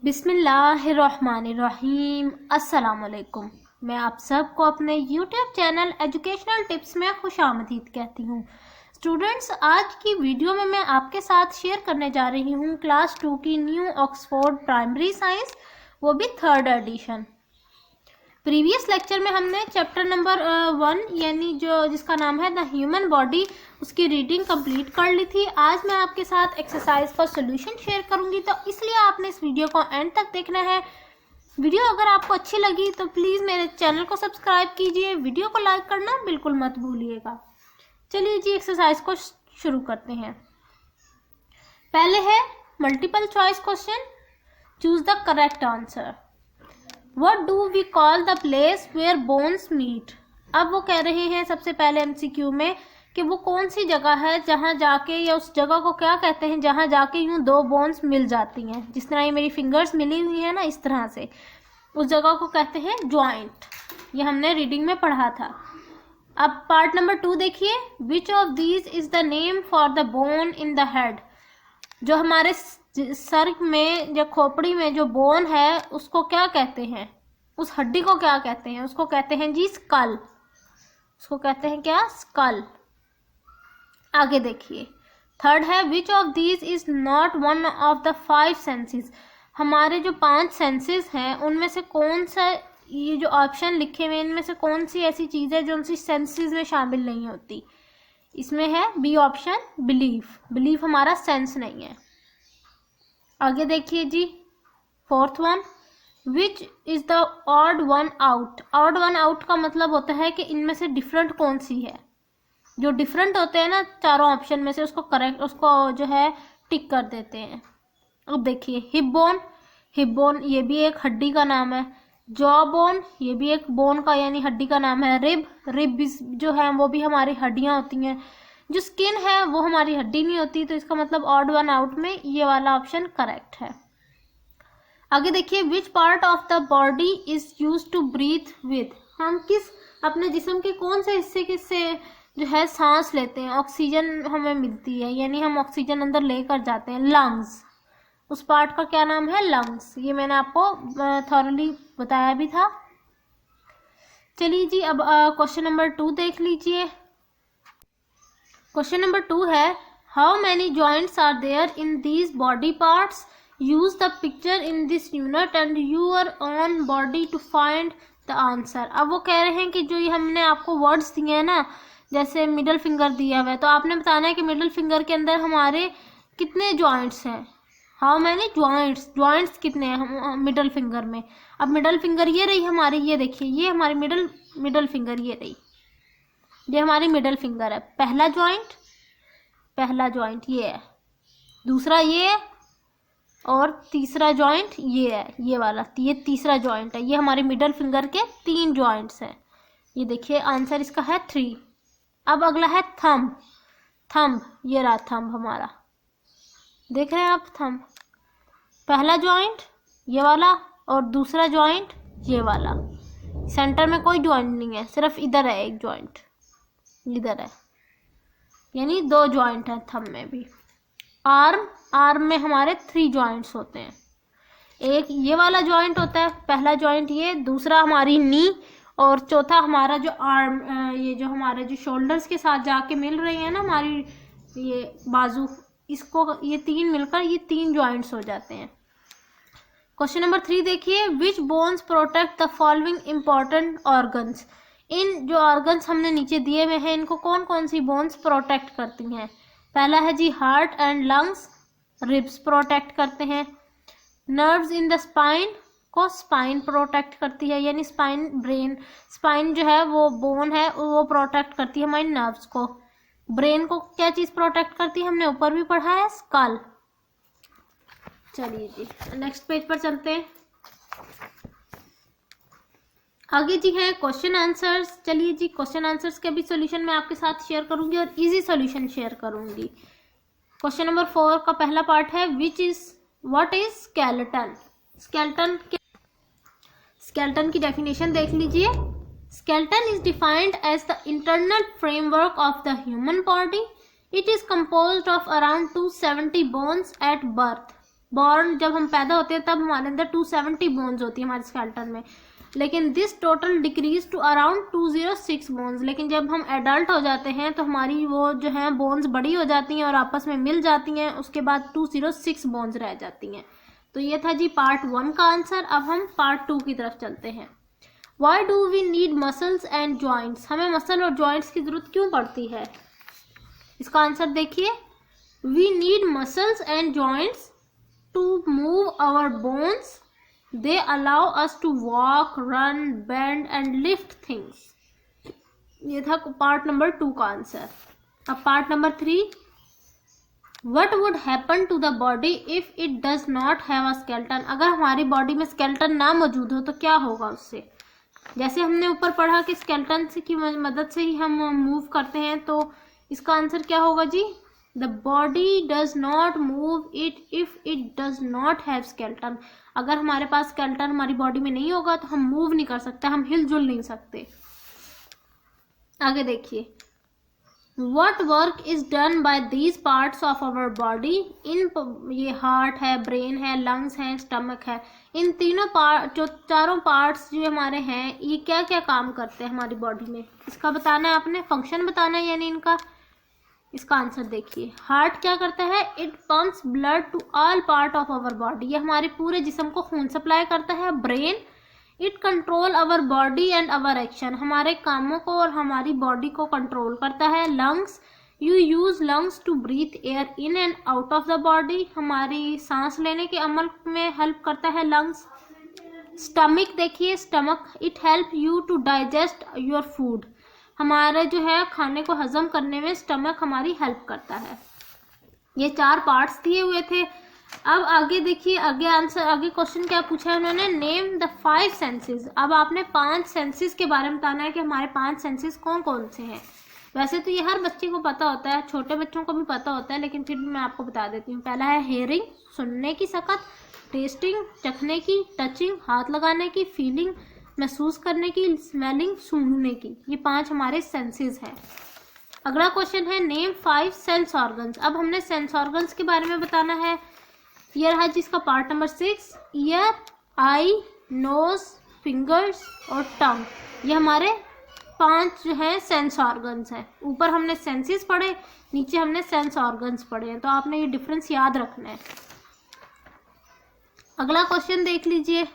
बिस्मिल्लाहिर्रहमानिर्रहीम। अस्सलामुअलैकुम। मैं आप सबको अपने यूट्यूब चैनल एजुकेशनल टिप्स में खुशामदीद कहती हूँ। स्टूडेंट्स, आज की वीडियो में मैं आपके साथ शेयर करने जा रही हूँ क्लास 2 की न्यू ऑक्सफोर्ड प्राइमरी साइंस, वो भी 3rd एडिशन। प्रीवियस लेक्चर में हमने चैप्टर नंबर 1 यानी जो जिसका नाम है द ह्यूमन बॉडी, उसकी रीडिंग कंप्लीट कर ली थी। आज मैं आपके साथ एक्सरसाइज का सॉल्यूशन शेयर करूंगी, तो इसलिए आपने इस वीडियो को एंड तक देखना है। वीडियो अगर आपको अच्छी लगी तो प्लीज़ मेरे चैनल को सब्सक्राइब कीजिए, वीडियो को लाइक करना बिल्कुल मत भूलिएगा। चलिए जी, एक्सरसाइज को शुरू करते हैं। पहले है multiple choice question. Choose the correct answer. What do we call the place where bones meet? अब वो कह रहे हैं सबसे पहले MCQ में कि वो कौन सी जगह है जहाँ जाके, या उस जगह को क्या कहते हैं जहाँ जाके यूं दो बोन्स मिल जाती हैं। जिस तरह ये मेरी फिंगर्स मिली हुई है ना, इस तरह से उस जगह को कहते हैं जॉइंट। ये हमने रीडिंग में पढ़ा था। अब पार्ट नंबर 2 देखिए। Which of these is the name for the bone in the head? जो हमारे सर में या खोपड़ी में जो बोन है उसको क्या कहते हैं, उस हड्डी को क्या कहते हैं? उसको कहते हैं जी स्कल। उसको कहते हैं क्या? स्कल। आगे देखिए। 3rd है which of these is not one of the 5 senses. हमारे जो 5 सेंसेस हैं उनमें से कौन सा, ये जो ऑप्शन लिखे हुए इनमें से कौन सी ऐसी चीज़ है जो उनसी सेंसेस में शामिल नहीं होती? इसमें है बी ऑप्शन, बिलीफ। बिलीफ हमारा सेंस नहीं है। आगे देखिए जी। 4th one, which is the odd one out. Odd one out का मतलब होता है कि इनमें से डिफरेंट कौन सी है। जो डिफरेंट होते हैं ना चारों ऑप्शन में से, उसको करेक्ट, उसको जो है टिक कर देते हैं। अब देखिए हिप बोन। हिप बोन ये भी एक हड्डी का नाम है। जॉ बोन ये भी एक बोन का यानी हड्डी का नाम है। रिब, रिब जो है वो भी हमारी हड्डियां होती हैं। जो स्किन है वो हमारी हड्डी नहीं होती, तो इसका मतलब ऑड वन आउट में ये वाला ऑप्शन करेक्ट है। आगे देखिए। Which part of the body is use to breathe with. हम किस अपने जिस्म के कौन से हिस्से से जो है सांस लेते हैं, ऑक्सीजन हमें मिलती है, यानी हम ऑक्सीजन अंदर लेकर जाते हैं? लंग्स। उस पार्ट का क्या नाम है? लंग्स। ये मैंने आपको थॉरली बताया भी था। चलिए जी, अब क्वेश्चन नंबर 2 देख लीजिए। क्वेश्चन नंबर 2 है how many joints are there in these body parts. Use the picture in this unit and your own body to find the answer. अब वो कह रहे हैं कि जो ये हमने आपको वर्ड्स दिए हैं ना, जैसे मिडल फिंगर दिया हुआ है, तो आपने बताना है कि मिडल फिंगर के अंदर हमारे कितने जॉइंट्स हैं। हाउ मैनी जॉइंट्स, जॉइंट्स कितने हैं मिडल फिंगर में। अब मिडल फिंगर ये रही हमारी, ये देखिए ये हमारी मिडल फिंगर ये रही, ये हमारी मिडल फिंगर है। पहला जॉइंट ये है, दूसरा ये है, और तीसरा जॉइंट ये है, ये वाला, ये तीसरा जॉइंट है। ये हमारे मिडल फिंगर के 3 जॉइंट्स हैं। ये देखिए आंसर इसका है 3। अब अगला है थंब। थंब ये रहा, थंब हमारा, देख रहे हैं आप थंब। पहला जॉइंट ये वाला और दूसरा जॉइंट ये वाला। सेंटर में कोई जॉइंट नहीं है, सिर्फ इधर है एक जॉइंट, इधर है, यानी 2 जॉइंट है थंब में भी। आर्म, आर्म में हमारे 3 जॉइंट्स होते हैं। एक ये वाला जॉइंट होता है, पहला जॉइंट ये, दूसरा हमारी नी, और चौथा हमारा जो आर्म, ये जो हमारे जो शोल्डर्स के साथ जाके मिल रही है ना हमारी ये बाजू, इसको ये 3 मिलकर ये 3 जॉइंट्स हो जाते हैं। क्वेश्चन नंबर 3 देखिए। Which bones protect the following important organs. इन जो ऑर्गन्स हमने नीचे दिए हुए हैं इनको कौन कौन सी बोन्स प्रोटेक्ट करती हैं? पहला है जी heart and lungs, ribs protect करते हैं। नर्व्स इन द स्पाइन को स्पाइन प्रोटेक्ट करती है, यानी स्पाइन, ब्रेन, स्पाइन जो है वो बोन है, वो प्रोटेक्ट करती है हमारी नर्व्स को। ब्रेन को क्या चीज प्रोटेक्ट करती है, हमने ऊपर भी पढ़ा है, स्कल। चलिए जी नेक्स्ट पेज पर चलते हैं। आगे जी है क्वेश्चन आंसर्स। चलिए जी, क्वेश्चन आंसर्स के भी सॉल्यूशन मैं आपके साथ शेयर करूंगी और इजी सॉल्यूशन शेयर करूंगी। क्वेश्चन नंबर 4 का पहला पार्ट है व्हाट इज स्केलेटन। स्केलेटन की डेफिनेशन देख लीजिए। Skeleton is defined as the internal framework of the human body. It is composed of around 270 bones at birth. Born जब हम पैदा होते हैं तब हमारे अंदर 270 बोन्स होती है हमारे स्केलेटन में, लेकिन this total decrease to around 206 bones. लेकिन जब हम एडल्ट हो जाते हैं तो हमारी वो जो है बोन्स बड़ी हो जाती हैं और आपस में मिल जाती हैं, उसके बाद 206 बोन्स रह जाती हैं। तो ये था जी पार्ट 1 का आंसर। अब हम पार्ट 2 की तरफ चलते हैं। Why do we need muscles and joints? हमें मसल और जॉइंट्स की जरूरत क्यों पड़ती है? इसका आंसर देखिए, we need muscles and joints to move our bones. They allow us to walk, run, bend and lift things. ये था पार्ट नंबर 2 का आंसर। अब part number 3, What would happen to the body if it does not have a skeleton? अगर हमारी body में skeleton ना मौजूद हो तो क्या होगा उससे? जैसे हमने ऊपर पढ़ा कि स्केलेटन की मदद से ही हम मूव करते हैं, तो इसका आंसर क्या होगा जी? The body does not move it if it does not have skeleton. अगर हमारे पास स्केलेटन हमारी बॉडी में नहीं होगा तो हम मूव नहीं कर सकते, हम हिलजुल नहीं सकते। आगे देखिए, What work is done by these parts of our body? ये हार्ट है, ब्रेन है, लंग्स है, स्टमक है। इन तीनों पार्ट, जो चारों पार्ट्स जो हमारे हैं, ये क्या क्या काम करते हैं हमारी बॉडी में, इसका बताना है आपने, फंक्शन बताना है यानी इनका। इसका आंसर देखिए, हार्ट क्या करता है? It pumps blood to all part of our body. ये हमारे पूरे जिस्म को खून सप्लाई करता है। Brain, it control our body and our action. हमारे कामों को और हमारी बॉडी को कंट्रोल करता है। Lungs, you use lungs to breathe air in and out of the body. हमारी सांस लेने के अमल में हेल्प करता है लंग्स। स्टमक देखिए, stomach, it help you to digest your food. हमारे जो है खाने को हजम करने में स्टमक हमारी हेल्प करता है। ये 4 पार्ट्स दिए हुए थे। अब आगे देखिए, आगे क्वेश्चन क्या पूछा है उन्होंने, नेम द 5 सेंसेस। अब आपने 5 सेंसेस के बारे में बताना है कि हमारे 5 सेंसेस कौन कौन से हैं। वैसे तो ये हर बच्चे को पता होता है, छोटे बच्चों को भी पता होता है, लेकिन फिर भी मैं आपको बता देती हूँ। पहला है हेयरिंग, सुनने की सकत, टेस्टिंग, चखने की, टचिंग, हाथ लगाने की, फीलिंग, महसूस करने की, स्मेलिंग, सूंघने की। ये 5 हमारे सेंसेस हैं। अगला क्वेश्चन है, नेम 5 सेंस ऑर्गन्स। अब हमने सेंस ऑर्गन्स के बारे में बताना है। ये रहा जिसका पार्ट नंबर 6, ईयर, आई, नोज, फिंगर्स और टंग। ये हमारे 5 जो है सेंस ऑर्गन्स हैं। ऊपर हमने सेंसेस पढ़े, नीचे हमने सेंस ऑर्गन्स पढ़े हैं, तो आपने ये डिफरेंस याद रखना है। अगला क्वेश्चन देख लीजिए,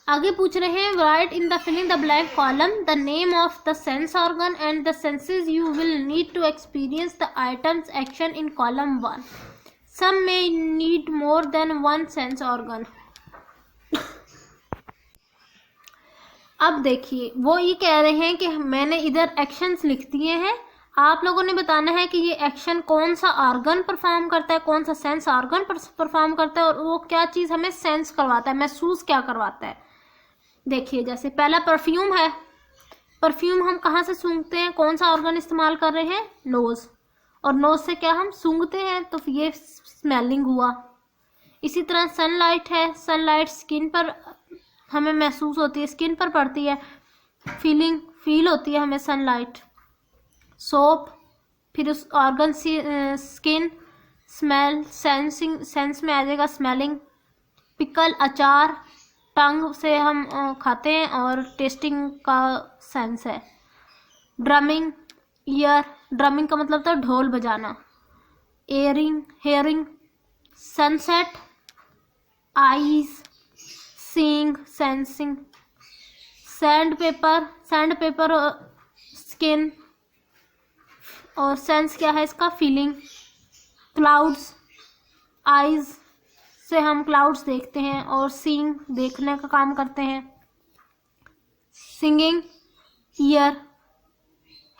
आगे पूछ रहे हैं, write in the filling the blank column the name of the sense organ and the senses you will need to experience the items action in column 1। Some may need more than one sense organ. अब देखिए, वो ये कह रहे हैं कि मैंने इधर एक्शंस लिख दिए हैं, आप लोगों ने बताना है कि ये एक्शन कौन सा ऑर्गन परफॉर्म करता है, कौन सा सेंस ऑर्गन परफॉर्म करता है, और वो क्या चीज़ हमें सेंस करवाता है, महसूस क्या करवाता है। देखिए, जैसे पहला परफ्यूम है। परफ्यूम हम कहाँ से सूंघते हैं, कौन सा ऑर्गन इस्तेमाल कर रहे हैं? नोज़। और नोज से क्या हम सूंघते हैं, तो ये स्मेलिंग हुआ। इसी तरह सनलाइट है, सनलाइट स्किन पर हमें महसूस होती है, स्किन पर पड़ती है, फील होती है हमें सनलाइट। सोप, फिर उस ऑर्गन स्किन, स्मेल, सेंस में आ जाएगा स्मेलिंग। पिकल, अचार, टंग से हम खाते हैं और टेस्टिंग का सेंस है। ड्रमिंग, ईयर, ड्रमिंग का मतलब था ढोल बजाना। Hearing, sunset, eyes, seeing, sensing. Sand paper skin, और सेंस क्या है इसका? फीलिंग। क्लाउड्स, आईज से हम क्लाउड्स देखते हैं और सीइंग देखने का काम करते हैं। Singing, ear,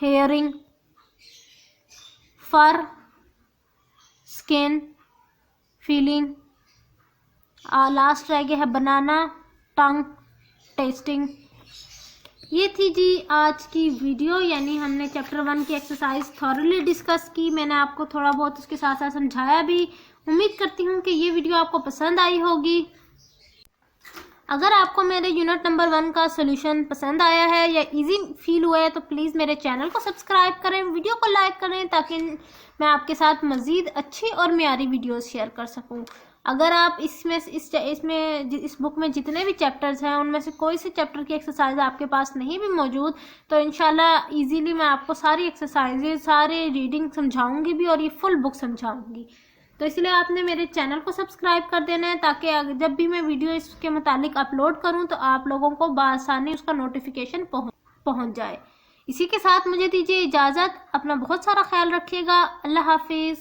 hearing. Fur, skin, feeling. Last रह गया है बनाना, टंग, टेस्टिंग। ये थी जी आज की वीडियो, यानी हमने चैप्टर 1 की एक्सरसाइज थॉरली डिस्कस की। मैंने आपको थोड़ा बहुत उसके साथ साथ समझाया भी। उम्मीद करती हूँ कि ये वीडियो आपको पसंद आई होगी। अगर आपको मेरे यूनिट नंबर 1 का सोल्यूशन पसंद आया है या इजी फील हुआ है तो प्लीज़ मेरे चैनल को सब्सक्राइब करें, वीडियो को लाइक करें, ताकि मैं आपके साथ मज़ीद अच्छी और मियारी वीडियोस शेयर कर सकूं। अगर आप इस बुक में जितने भी चैप्टर्स हैं उनमें से कोई से चैप्टर की एक्सरसाइज आपके पास नहीं भी मौजूद, तो इंशाल्लाह इजीली मैं आपको सारी एक्सरसाइजेज, सारे रीडिंग समझाऊंगी भी और ये फुल बुक समझाऊंगी। तो इसलिए आपने मेरे चैनल को सब्सक्राइब कर देना है, ताकि जब भी मैं वीडियो इसके मुतालिक अपलोड करूं तो आप लोगों को बआसानी उसका नोटिफिकेशन पहुंच जाए। इसी के साथ मुझे दीजिए इजाज़त। अपना बहुत सारा ख्याल रखिएगा। अल्लाह हाफिज़।